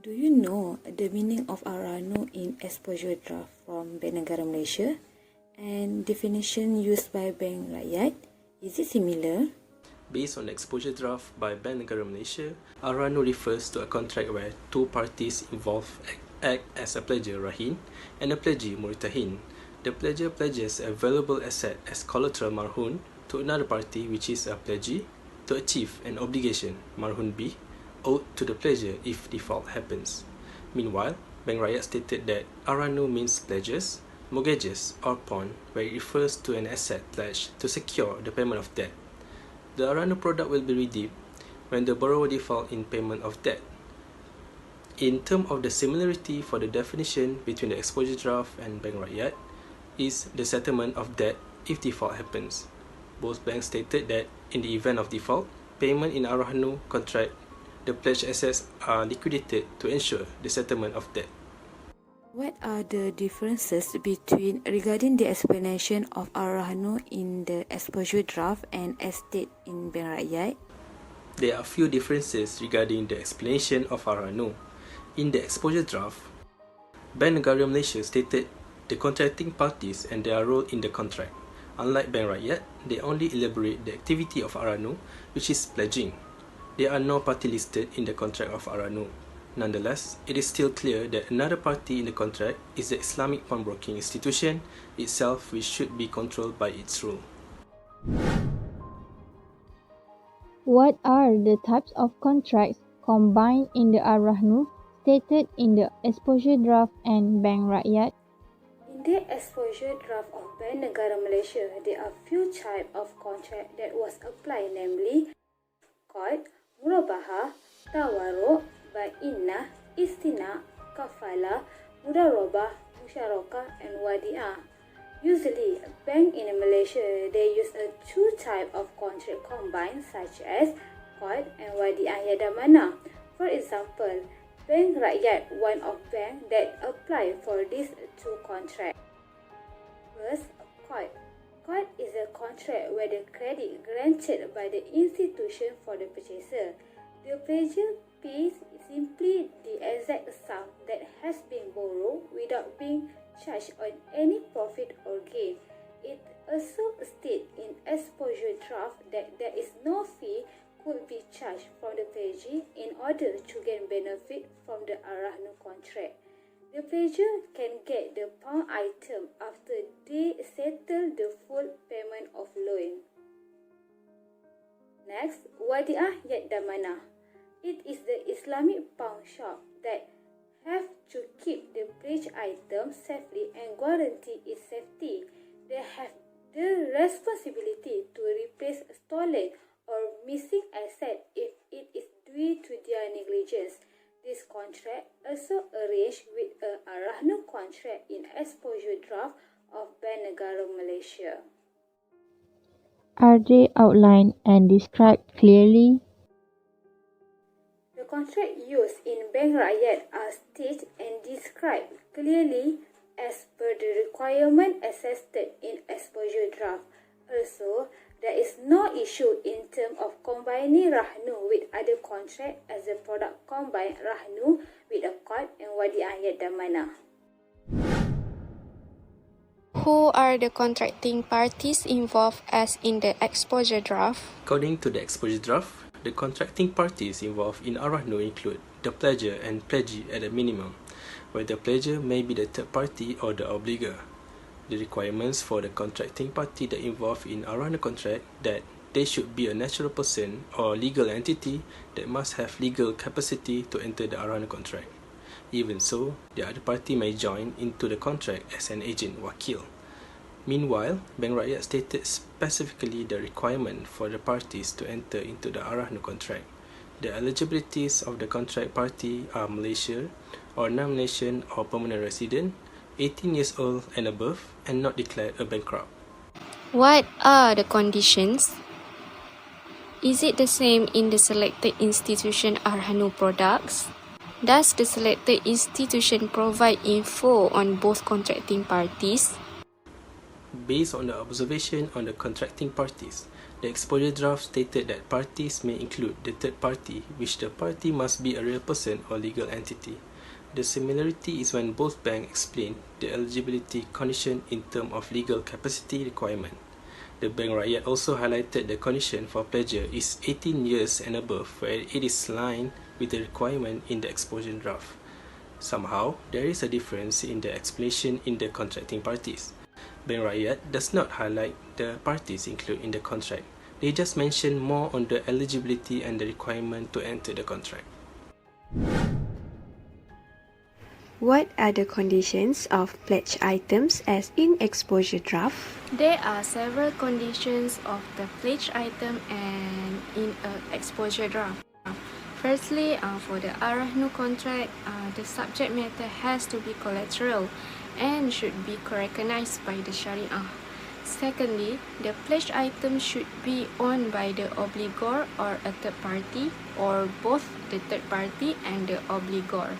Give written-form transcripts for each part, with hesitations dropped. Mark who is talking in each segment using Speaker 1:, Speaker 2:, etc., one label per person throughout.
Speaker 1: Do you know the meaning of Arrahnu in exposure draft from Bank Negara Malaysia and definition used by Bank Rakyat? Is it similar?
Speaker 2: Based on the exposure draft by Bank Negara Malaysia, Arrahnu refers to a contract where two parties involved act as a pledger Rahin and a pledgee Murtahin. The pledger pledges a valuable asset as collateral marhun to another party, which is a pledgee, to achieve an obligation marhun B owed to the pledger if default happens. Meanwhile, Bank Rakyat stated that Arrahnu means pledges, mortgages or pawn, where it refers to an asset pledged to secure the payment of debt. The Arrahnu product will be redeemed when the borrower default in payment of debt. In terms of the similarity for the definition between the exposure draft and Bank Rakyat is the settlement of debt if default happens. Both banks stated that in the event of default, payment in Arrahnu contract, the pledged assets are liquidated to ensure the settlement of debt.
Speaker 1: What are the differences regarding the explanation of Arrahnu in the exposure draft and estate in Bank Rakyat?
Speaker 2: There are a few differences regarding the explanation of Arrahnu. In the exposure draft, Bank Negara Malaysia stated the contracting parties and their role in the contract. Unlike Bank Rakyat, they only elaborate the activity of Arrahnu, which is pledging. There are no party listed in the contract of Arrahnu. Nonetheless, it is still clear that another party in the contract is the Islamic pawnbroking institution itself, which should be controlled by its rule.
Speaker 3: What are the types of contracts combined in the Ar-Rahnu stated in the exposure draft and Bank Rakyat?
Speaker 1: In the exposure draft of Bank Negara Malaysia, there are few types of contract that was applied, namely Qard, Murabahah, Tawarruk, Bai'inah, Istina, Kafala, Mudarabah, Musyarakah and Wadi'ah. Usually, bank in Malaysia, they use a two type of contract combined such as Qard and Wadi'ah Yadamana. For example, Bank Rakyat, one of bank that apply for these two contracts. First, Qard. Qard is a contract where the credit granted by the institution for the purchaser. The pledger pays simply the exact sum that has been borrowed without being charged on any profit or gain. It also states in exposure draft that there is no fee could be charged from the pledgee in order to gain benefit from the Arrahnu contract. The pledger can get the pawn item after they settle the full payment of loan. Next, Wadi'ah Yadamana. It is the Islamic pawn shop that have to keep the pledged item safely and guarantee its safety. They have the responsibility to replace stolen or missing asset if it is due to their negligence. This contract also arranged with a Arrahnu contract in exposure draft of Bank Negara Malaysia.
Speaker 3: Are they outlined and described clearly?
Speaker 1: The contract used in Bank Rakyat are stated and described clearly as per the requirement assessed in exposure draft. Also, there is no issue in terms of combining Rahnu with other contract as the product combine Rahnu with a Qard and Wadi'ah Yadamana.
Speaker 4: Who are the contracting parties involved as in the exposure draft?
Speaker 2: According to the exposure draft, the contracting parties involved in Arrahnu include the pledger and pledgee at a minimum, where the pledger may be the third party or the obligor. The requirements for the contracting party that involved in Arrahnu contract that they should be a natural person or legal entity that must have legal capacity to enter the Arrahnu contract. Even so, the other party may join into the contract as an agent wakil. Meanwhile, Bank Rakyat stated specifically the requirement for the parties to enter into the Arrahnu contract. The eligibilities of the contract party are Malaysia or non-Malaysian or permanent resident, 18 years old and above, and not declared a bankrupt.
Speaker 4: What are the conditions? Is it the same in the selected institution Arrahnu products? Does the selected institution provide info on both contracting parties?
Speaker 2: Based on the observation on the contracting parties, The exposure draft stated that parties may include the third party, which the party must be a real person or legal entity. The similarity is when both banks explain the eligibility condition in terms of legal capacity requirement. The Bank Rakyat also highlighted the condition for pledger is 18 years and above, where it is aligned with the requirement in the exposure draft. Somehow, there is a difference in the explanation in the contracting parties. Bank Rakyat does not highlight the parties included in the contract. They just mention more on the eligibility and the requirement to enter the contract.
Speaker 5: What are the conditions of pledge items as in exposure draft?
Speaker 4: There are several conditions of the pledge item and in an exposure draft. Firstly, for the Arrahnu contract, the subject matter has to be collateral and should be recognized by the Sharia. Secondly, the pledge item should be owned by the obligor or a third party, or both the third party and the obligor.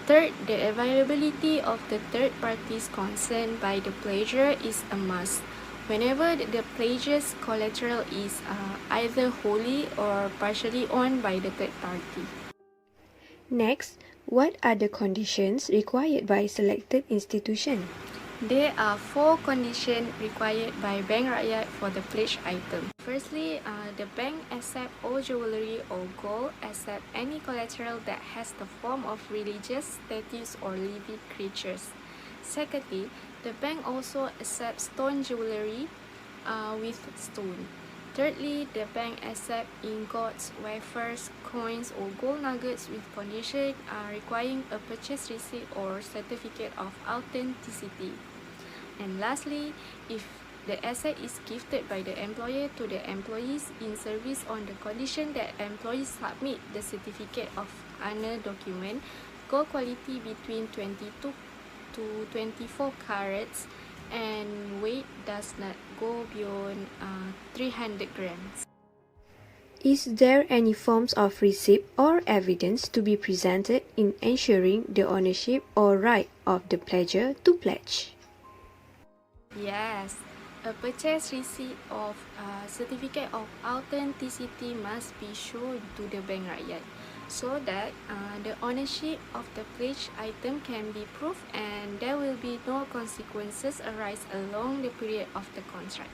Speaker 4: Third, the availability of the third parties concerned by the pledger is a must. Whenever the pledger's collateral is either wholly or partially owned by the third party.
Speaker 5: Next, what are the conditions required by selected institution?
Speaker 4: There are 4 conditions required by Bank Rakyat for the pledge item. Firstly, the bank accept all jewellery or gold except any collateral that has the form of religious statues or living creatures. Secondly, the bank also accepts stone jewellery with stone. Thirdly, the bank accepts ingots, wafers, coins or gold nuggets with condition requiring a purchase receipt or certificate of authenticity. And lastly, if the asset is gifted by the employer to the employees in service on the condition that employees submit the certificate of honor document, gold quality between 22 to 24 carats, and weight does not go beyond 300 grams.
Speaker 5: Is there any forms of receipt or evidence to be presented in ensuring the ownership or right of the pledger to pledge?
Speaker 4: Yes, a purchase receipt of certificate of authenticity must be shown to the Bank Rakyat so that the ownership of the pledge item can be proved and there will be no consequences arise along the period of the contract.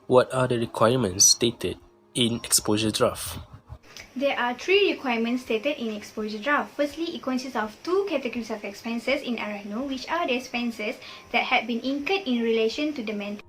Speaker 2: What are the requirements stated in exposure draft?
Speaker 6: There are 3 requirements stated in exposure draft. Firstly, it consists of 2 categories of expenses in Arrahnu, which are the expenses that had been incurred in relation to the maintenance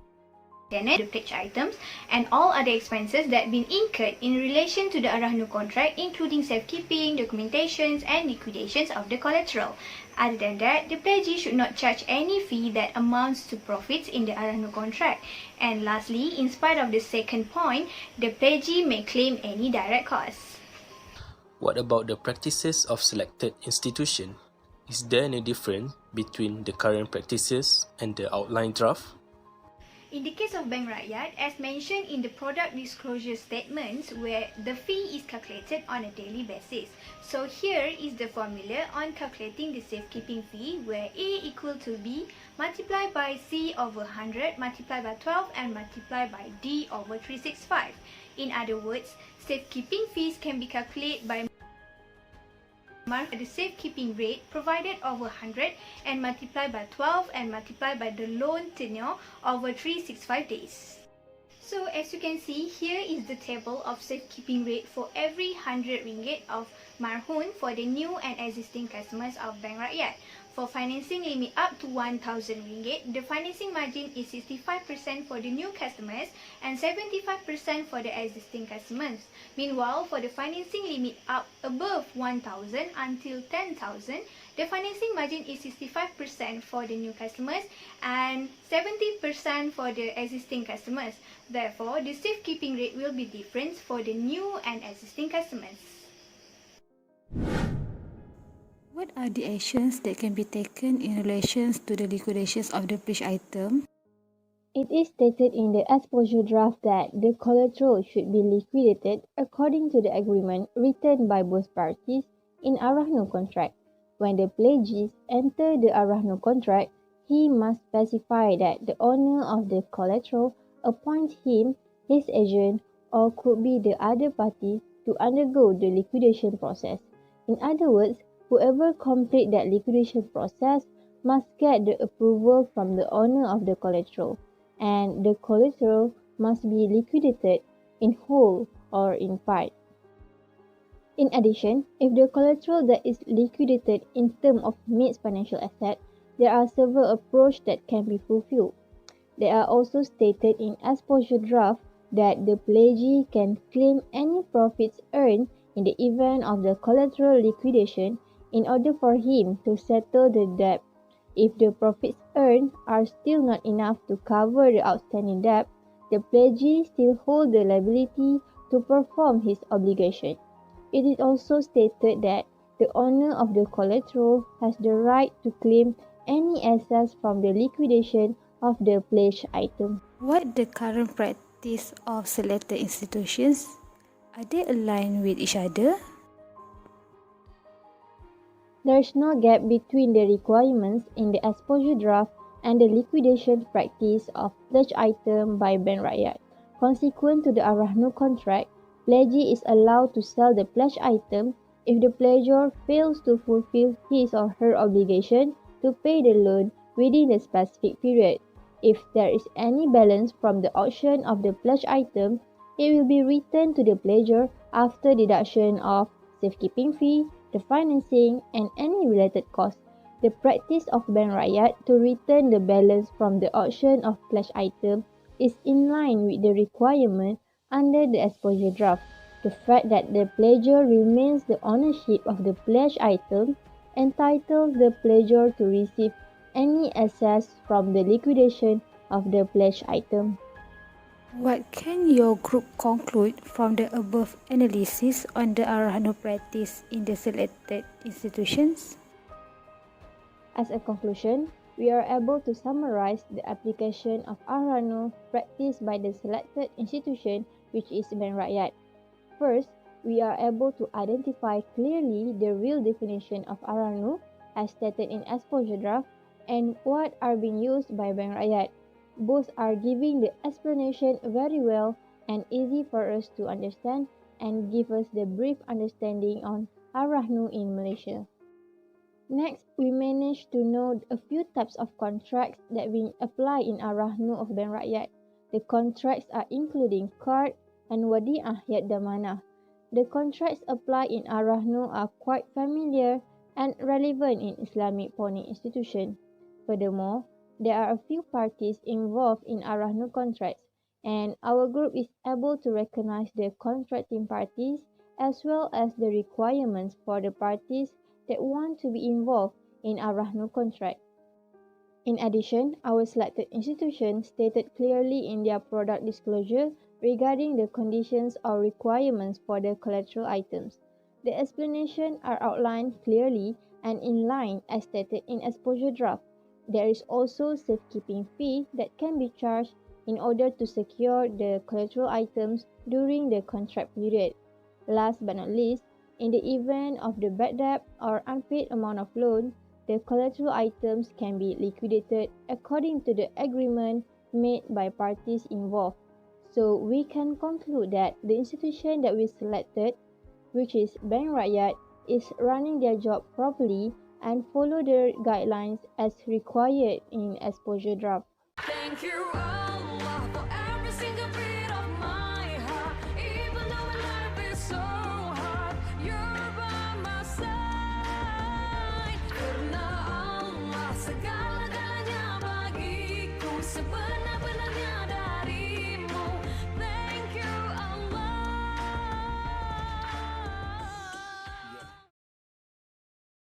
Speaker 6: of the pledge items, and all other expenses that have been incurred in relation to the Arrahnu contract, including safekeeping, documentations, and liquidations of the collateral. Other than that, the pledgee should not charge any fee that amounts to profits in the Arrahnu contract. And lastly, in spite of the second point, the pledgee may claim any direct costs.
Speaker 2: What about the practices of selected institution? Is there any difference between the current practices and the outline draft?
Speaker 6: In the case of Bank Rakyat, as mentioned in the product disclosure statements, where the fee is calculated on a daily basis. So here is the formula on calculating the safekeeping fee, where A equal to B multiplied by C over 100 multiplied by 12 and multiplied by D over 365. In other words, safekeeping fees can be calculated by the safekeeping rate provided over 100 and multiplied by 12 and multiplied by the loan tenure over 365 days. So as you can see, here is the table of safekeeping rate for every 100 ringgit of marhun for the new and existing customers of Bank Rakyat. For financing limit up to 1,000 ringgit, the financing margin is 65% for the new customers and 75% for the existing customers. Meanwhile, for the financing limit up above 1,000 until 10,000, the financing margin is 65% for the new customers and 70% for the existing customers. Therefore, the safekeeping rate will be different for the new and existing customers.
Speaker 1: What are the actions that can be taken in relation to the liquidations of the pledge item?
Speaker 3: It is stated in the exposure draft that the collateral should be liquidated according to the agreement written by both parties in Arrahnu contract. When the pledgees enter the Arrahnu contract, he must specify that the owner of the collateral appoints him, his agent, or could be the other party to undergo the liquidation process. In other words, whoever complete that liquidation process must get the approval from the owner of the collateral, and the collateral must be liquidated in whole or in part. In addition, if the collateral that is liquidated in terms of meets financial asset, there are several approaches that can be fulfilled. They are also stated in exposure draft that the pledgee can claim any profits earned in the event of the collateral liquidation in order for him to settle the debt. If the profits earned are still not enough to cover the outstanding debt, the pledgee still holds the liability to perform his obligation. It is also stated that the owner of the collateral has the right to claim any assets from the liquidation of the pledged item.
Speaker 7: What the current practice of selected institutions? Are they aligned with each other?
Speaker 3: There is no gap between the requirements in the exposure draft and the liquidation practice of pledged item by Bank Rakyat. Consequent to the Ar-Rahnu contract, pledgee is allowed to sell the pledged item if the pledgor fails to fulfill his or her obligation to pay the loan within a specific period. If there is any balance from the auction of the pledged item, it will be returned to the pledgor after deduction of safekeeping fee, the financing, and any related costs. The practice of Bank Rakyat to return the balance from the auction of pledged item is in line with the requirement under the exposure draft. The fact that the pledgor remains the ownership of the pledged item entitles the pledgor to receive any assets from the liquidation of the pledged item.
Speaker 7: What can your group conclude from the above analysis on the Arrahnu practice in the selected institutions?
Speaker 3: As a conclusion, we are able to summarize the application of Arrahnu practiced by the selected institution, which is Bank Rakyat. First, we are able to identify clearly the real definition of Arrahnu as stated in exposure draft and what are being used by Bank Rakyat. Both are giving the explanation very well and easy for us to understand and give us the brief understanding on Ar-Rahnu in Malaysia. Next, we managed to know a few types of contracts that we apply in Ar-Rahnu of Bank Rakyat. The contracts are including card and wadi'ah yad damanah. The contracts applied in Ar-Rahnu are quite familiar and relevant in Islamic Pony institution. Furthermore, there are a few parties involved in Ar-Rahnu contracts, and our group is able to recognize the contracting parties as well as the requirements for the parties that want to be involved in Ar-Rahnu contract. In addition, our selected institution stated clearly in their product disclosure regarding the conditions or requirements for the collateral items. The explanations are outlined clearly and in line as stated in exposure draft. There is also safekeeping fee that can be charged in order to secure the collateral items during the contract period. Last but not least, in the event of the bad debt or unpaid amount of loan, the collateral items can be liquidated according to the agreement made by parties involved. So we can conclude that the institution that we selected, which is Bank Rakyat, is running their job properly and follow the guidelines as required in exposure draft.
Speaker 8: Thank you, Allah, for every single beat of my heart. Even though life is so hard, you're by my side. Karena Allah segala-galanya bagiku.